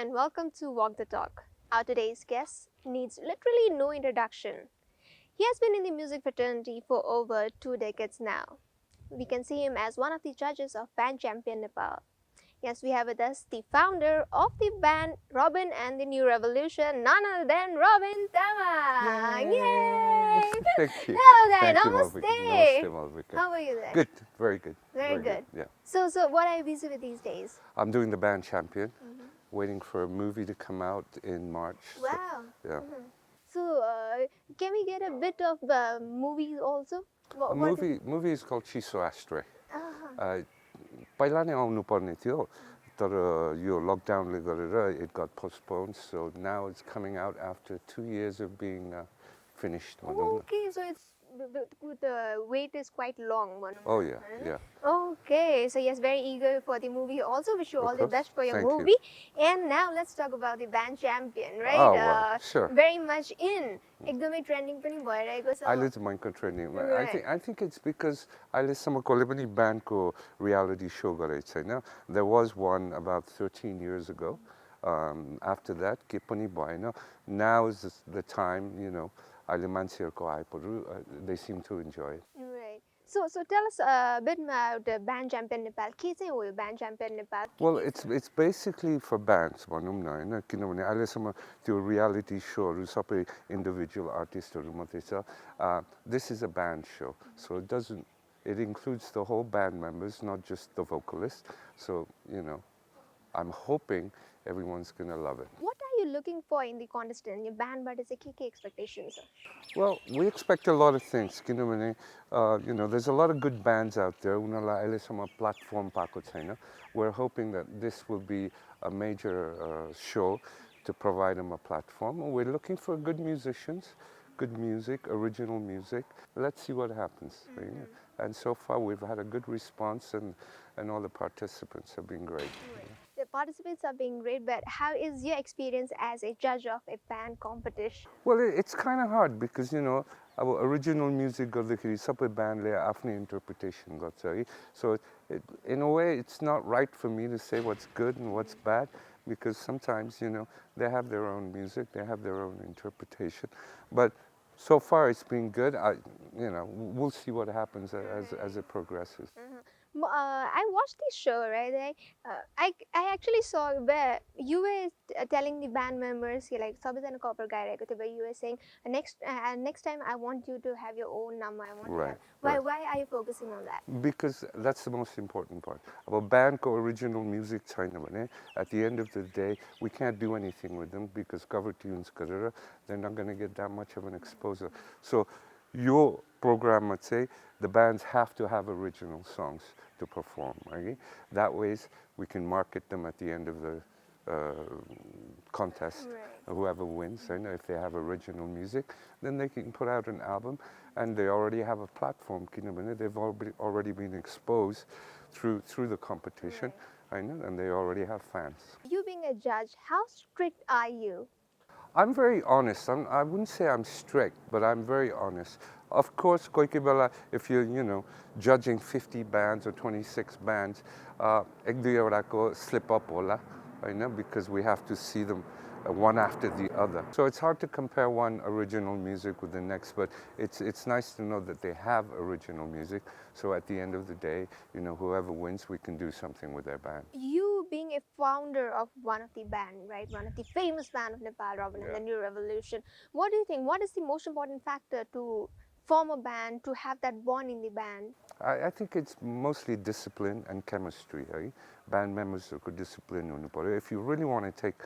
and welcome to Walk the Talk. Our today's guest needs literally no introduction. He has been in the music fraternity for over 2 decades now. We can see him as one of the judges of Band Champion Nepal. Yes, we have with us the founder of the band Robin and the New Revolution, none other than Robin Tamang. Yay! Thank you. Hello there, Thank you, namaste. Malvika. Namaste, Malvika. How are you there? Good, very good. Very good. Yeah. So what are you busy with these days? I'm doing the band champion, waiting for a movie to come out in March. Wow. Yeah. So, can we get a bit of movies also? A movie is called Chiso Astray. पहिला नै आउनु पर्ने थियो तर यो लकडाउनले गरेर it got postponed, so now it's coming out after 2 years of being finished. Okay, so the wait is quite long. Oh yeah, yeah. Okay, so yes, very eager for the movie. Also, wish you all the best for your Thank movie. And now let's talk about the band champion, right? Oh, well, sure. Very much in. एकदमै trending पनि भइरहेको छ. अहिले चाहिँ मनको trending. I think it's because अहिलेसम्म कसले पनि bandको reality show गरेको छैन. There was one about 13 years ago. After that, के पनि भएन. Now is the time, you know. अहिले मान्छेहरुको आइपहरु they seem to enjoy it. Right. So tell us a bit about Band Champion Nepal. के चाहिँ हो यो Band Champion Nepal? Well, it's basically for bands भनौं न हैन किनभने अहिलेसम्म त्यो reality showहरु सबै individual artistहरु मात्रै छ. This is a band show, so it includes the whole band members, not just the vocalist. So, you know, I'm hoping everyone's going to love it. What are you looking for in the contestant? Your band, but it's a KKK Expectations. Well, we expect a lot of things. You know, there's a lot of good bands out there. Platform We're hoping that this will be a major show to provide them a platform. We're looking for good musicians, good music, original music. Let's see what happens. And so far, we've had a good response, and all the participants have been great. The participants are being great, but how is your experience as a judge of a band competition? Well, it's kind of hard because, you know, our original music गर्दाखेरि सबै bandले आफ्नै interpretation गर्छ है. So in a way, it's not right for me to say what's good and what's bad because sometimes, you know, they have their own music, they have their own interpretation. But so far, it's been good. You know, we'll see what happens as it progresses. I watched this show, right? I actually saw where you were telling the band members, like, sabajana copper guy, but you were saying next time I want you to have your own number. I want right. Why are you focusing on that? Because that's the most important part. About band original music China, at the end of the day, we can't do anything with them because cover tunes, they're not going to get that much of an exposure. So your program would say the bands have to have original songs to perform. Right? That way we can market them at the end of the contest. Right. Whoever wins, and if they have original music, then they can put out an album, and they already have a platform. They've already been exposed through the competition, right. And they already have fans. You being a judge, how strict are you? I'm very honest. I wouldn't say I'm strict, but I'm very honest. Of course, if you're, you know, judging 50 bands or 26 bands, slip up because we have to see them one after the other. So it's hard to compare one original music with the next, but it's nice to know that they have original music. So at the end of the day, you know, whoever wins, we can do something with their band. You being a founder of one of the band, right? One of the famous band of Nepal, Robin and the New Revolution. What do you think? What is the most important factor to form a band, to have that bond in the band? I think it's mostly discipline and chemistry. Right? Band members are good discipline. If you really want to take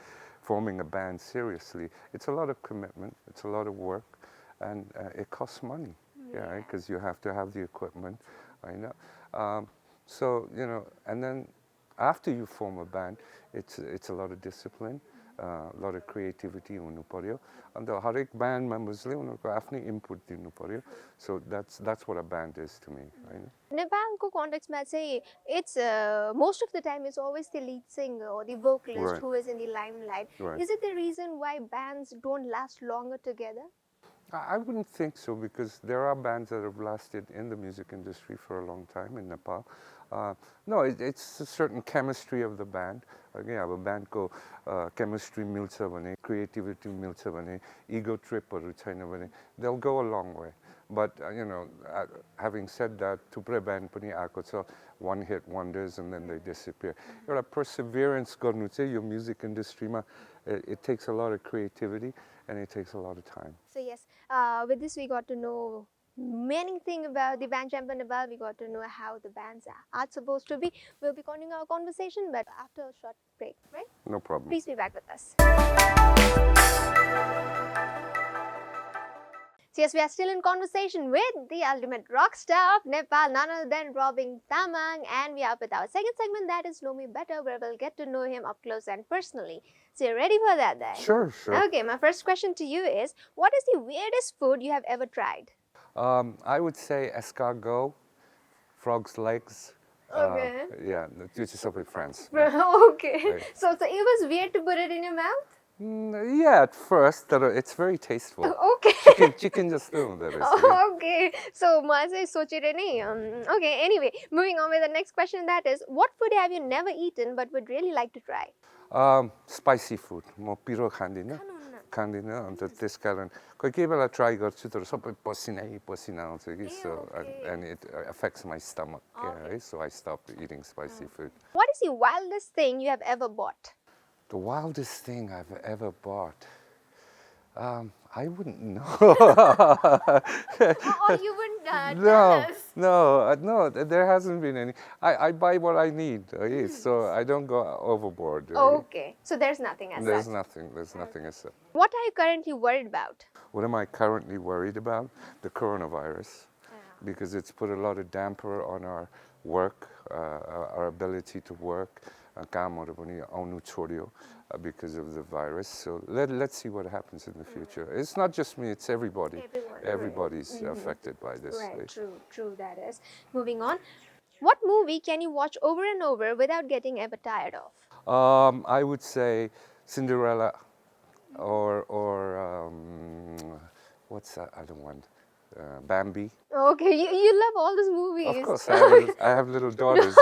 forming a band seriously, it's a lot of commitment, it's a lot of work, and it costs money. Yeah, because you have to have the equipment. I know. So, you know, and then after you form a band, it's a lot of discipline. A lot of creativity हुनु पर्यो अन्त हरेक band members ले उनीहरुको आफ्नै input दिनु पर्यो. So that's what a band is to me, right? Nepalको context मा चाहिँ it's most of the time it's always the lead singer or the vocalist who is in the limelight. Is it the reason why bands don't last longer together? I wouldn't think so because there are bands that have lasted in the music industry for a long time in Nepal. No, it's a certain chemistry of the band. Again, अब bandको chemistry मिल्छ भने, creativity मिल्छ भने, ego tripहरू छैन भने, they'll go a long way. But having said that, थुप्रै band पनि आएको छ, one hit wonders and then they disappear. एउटा perseverance गर्नु चाहिँ यो music industry मा it takes a lot of creativity and it takes a lot of time. So yes, with this we got to know many things about the band champion Nepal. We got to know how the bands are supposed to be. We'll be continuing our conversation, but after a short break, right? No problem. Please be back with us. So yes, we are still in conversation with the ultimate rock star of Nepal, none other than Tamang, and we are up with our second segment, that is Know Me Better, where we'll get to know him up close and personally. So you're ready for that then? Sure. Okay, my first question to you is, what is the weirdest food you have ever tried? I would say escargot, frog's legs. Okay. Yeah, this is with friends. Okay. Right. So it was weird to put it in your mouth? Yeah, at first, it's very tasteful. Okay. Chicken just filmed that is. Okay. So, okay, anyway, moving on with the next question, that is, what food have you never eaten but would really like to try? Spicy food. म पिरो खान्दिनँ अन्त त्यसकारण कोही बेला try गर्छु तर सबै पसिना आउँछ कि so and it affects my stomach. Yeah, so I stopped eating spicy food. What is the wildest thing you have ever bought? The wildest thing I've ever bought. I wouldn't know. Or you wouldn't tell us? No, there hasn't been any. I buy what I need, so I don't go overboard. Okay, so there's nothing as There's such. nothing as such. What are you currently worried about? What am I currently worried about? The coronavirus, because it's put a lot of damper on our work, our ability to work. कामहरु पनि आउनु छोड्यो because of the virus. So let's see what happens in the future. It's not just me, it's everybody. Everybody's affected by this. Right, true that is. Moving on. What movie can you watch over and over without getting ever tired of? I would say Cinderella or what's that other one? Bambi. Okay, you love all these movies. Of course, I have little daughters,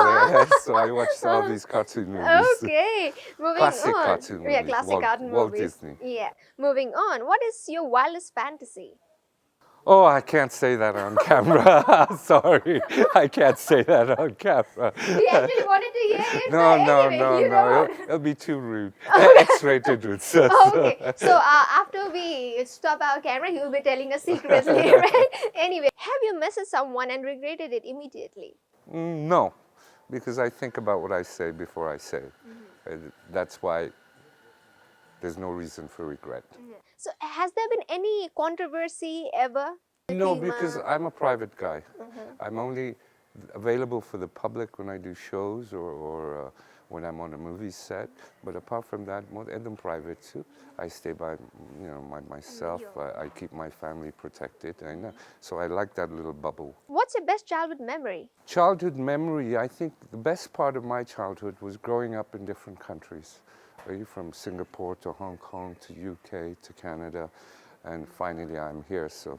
so I watch all these cartoon movies. Okay, moving classic on. Cartoon movies. Yeah, classic cartoon Walt movies. Disney. Yeah, moving on. What is your wildest fantasy? Oh, I can't say that on camera. Sorry, I can't say that on camera. We actually wanted to hear it. No. It'll be too rude. X-rated rude. Okay, so after we stop our camera, he will be telling us secretly, right? Anyway, have you messaged someone and regretted it immediately? No, because I think about what I say before I say it. That's why there's no reason for regret. So has there been any controversy ever? No, because I'm a private guy. I'm only available for the public when I do shows or when I'm on a movie set. But apart from that, more in private too. I stay by, myself. I keep my family protected. So I like that little bubble. What's your best childhood memory? Childhood memory, I think the best part of my childhood was growing up in different countries. From Singapore to Hong Kong to UK to Canada, and finally I'm here. So,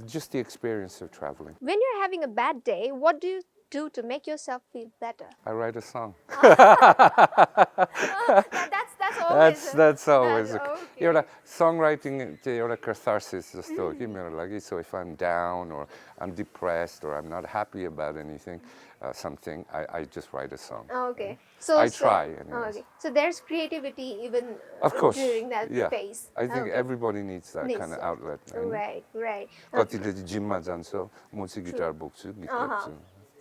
just the experience of traveling. When you're having a bad day, what do you do to make yourself feel better? I write a song. That's always. That's always. Okay. Songwriting is catharsis. So if I'm down or I'm depressed or I'm not happy about anything, something, I just write a song. Okay. So I try. Okay. So there's creativity even of course, during that phase. I think everybody needs that kind of outlet. Right. कतिले जिममा जान्छ, म चाहिँ guitar बोक्छु, गीत गाउँछु.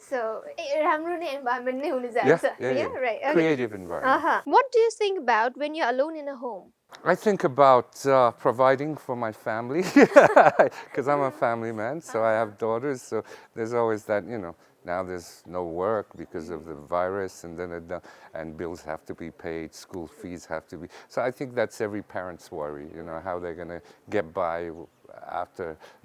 So, राम्रो नै environment नै हुनु जान्छ. Yeah. Right. Okay. Creative environment. What do you think about when you're alone in a home? I think about providing for my family because I'm a family man, so I have daughters, so there's always that, now there's no work because of the virus and and bills have to be paid, school fees have to be. So I think that's every parent's worry, how they're going to get by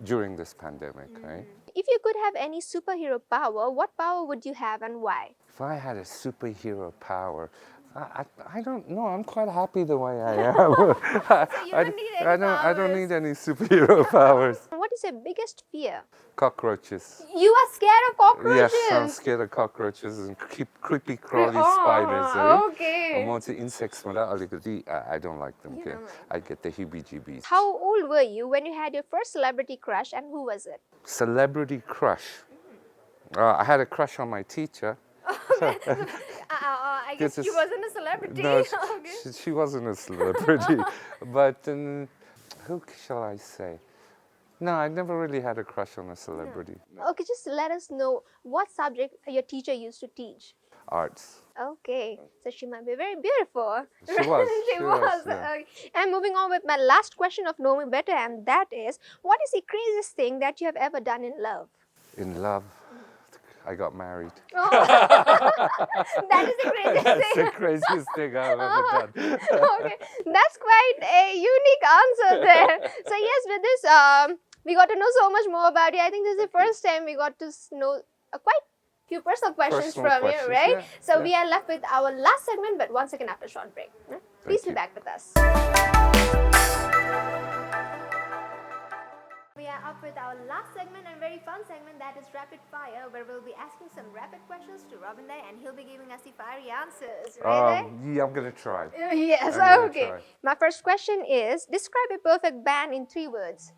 during this pandemic, right? If you could have any superhero power, what power would you have and why? If I had a superhero power, I don't know. I'm quite happy the way I am. So you don't need any I don't powers. need any superhero powers. What is your biggest fear? Cockroaches. You are scared of cockroaches? Yes, I'm scared of cockroaches and creepy crawly spiders. Okay. Once the insects, I don't like them. Okay? I get the heebie-jeebies. How old were you when you had your first celebrity crush, and who was it? Celebrity crush. I had a crush on my teacher. I guess she wasn't a celebrity. No, Okay. she wasn't a celebrity. But who shall I say? No, I never really had a crush on a celebrity. No. Okay, just let us know what subject your teacher used to teach. Arts. Okay, so she might be very beautiful. She was. She was. Yeah. Okay. And moving on with my last question of Know Me Better, and that is, what is the craziest thing that you have ever done in love? In love, I got married. Oh. That is the craziest That's thing. the craziest thing I've ever done. Okay, that's quite a unique answer there. So yes, with this, we got to know so much more about you. I think this is the first time we got to know quite few personal questions from you, right? Yeah, so we are left with our last segment, but 1 second after a short break. Please be back with us. We are up with our last segment and very fun segment, that is Rapid Fire, where we'll be asking some rapid questions to Robin Day and he'll be giving us the fiery answers. Right? Yeah, I'm gonna try. Yes, I'm gonna okay. try. My first question is, describe a perfect band in 3 words.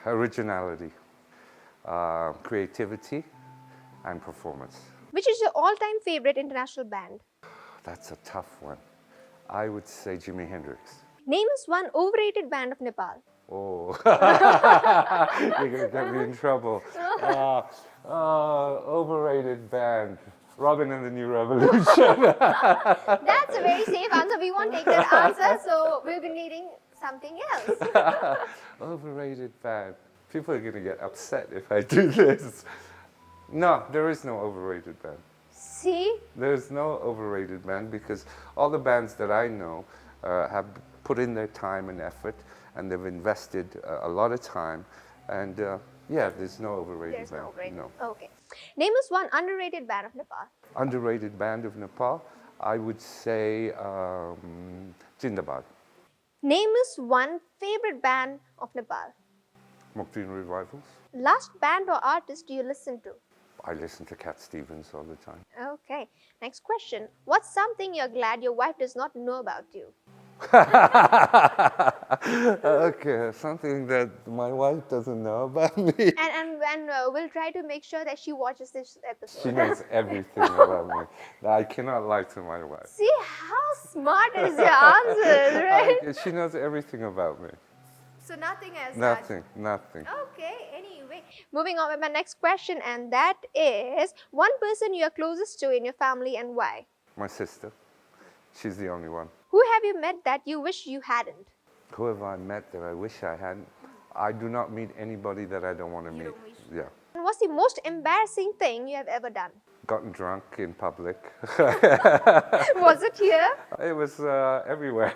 Originality, creativity, and performance. Which is your all-time favorite international band? That's a tough one. I would say Jimi Hendrix. Name us one overrated band of Nepal. Oh, you're gonna get me in trouble. Overrated band. Robin and the New Revolution. That's a very safe answer. We won't take that answer, so we'll be needing something else. Overrated band. People are gonna get upset if I do this. No, there is no overrated band. See? There's no overrated band because all the bands that I know have put in their time and effort, and they've invested a lot of time, and yeah, there's no overrated There's band. no overrated. No. Okay. Name us one underrated band of Nepal. Underrated band of Nepal, I would say Jindabad. Name us one favorite band of Nepal. Mukdeen Revivals. Last band or artist do you listen to? I listen to Cat Stevens all the time. Okay. Next question. What's something you're glad your wife does not know about you? Okay, something that my wife doesn't know about me. And we'll try to make sure that she watches this episode. She knows everything about me. I cannot lie to my wife. See how smart is your answers, right? She knows everything about me. So nothing else. Nothing. Okay, anyway. Moving on with my next question, and that is, one person you are closest to in your family and why? My sister. She's the only one. Who have you met that you wish you hadn't? Who have I met that I wish I hadn't? I do not meet anybody that I don't want to meet. don't wish. Yeah. And what's the most embarrassing thing you have ever done? Gotten drunk in public. Was it here? It was everywhere.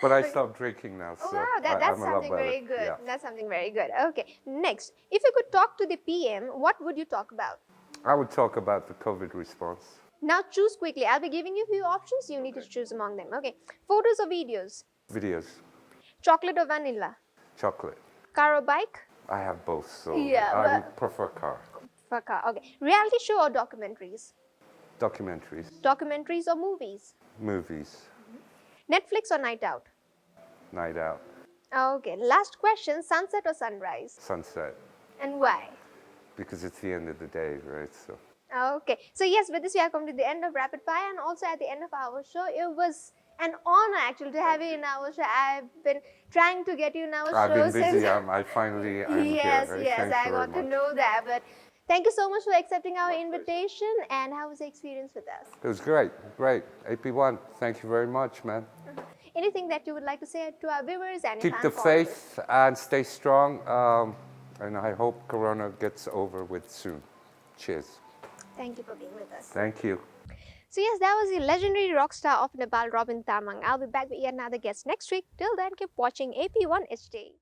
But I stopped drinking now, so Wow, that's I'm a lot something better. very good. Yeah. That's something very good. Okay, next. If you could talk to the PM, what would you talk about? I would talk about the COVID response. Now choose quickly. I'll be giving you a few options. You need to choose among them. Okay. Photos or videos? Videos. Chocolate or vanilla? Chocolate. Car or bike? I have both, so Yeah, I but- would prefer car. For car. Okay. Reality show or documentaries? Documentaries. Documentaries or movies? Movies. Netflix or night out? Night out. Okay. Last question. Sunset or sunrise? Sunset. And why? Because it's the end of the day, right? So. Okay. So yes, with this we have come to the end of Rapid Fire and also at the end of our show. It was an honor actually to have you in our show. I've been trying to get you in our I've show been busy. since... I finally am Yes, here. Right? yes, Thanks I very got to much. know that. But thank you so much for accepting our invitation. And how was the experience with us? It was great, great. AP1, thank you very much, man. Anything that you would like to say to our viewers and Keep the fan followers? faith and stay strong. And I hope Corona gets over with soon. Cheers. Thank you for being with us. Thank you. So yes, that was the legendary rock star of Nepal, Robin Tamang. I'll be back with yet another guest next week. Till then, keep watching AP1HD.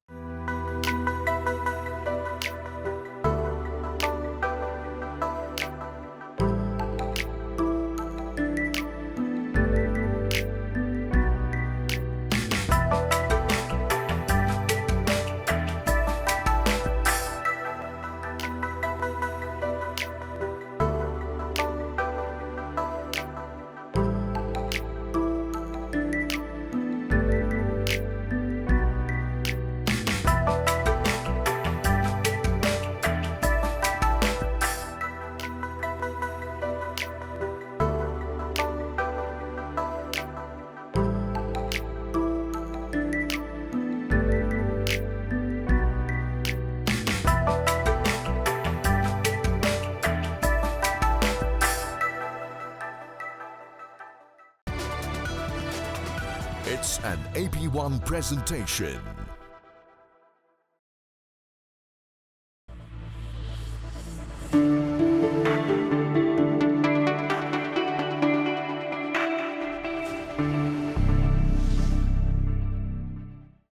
It's an AP1 presentation.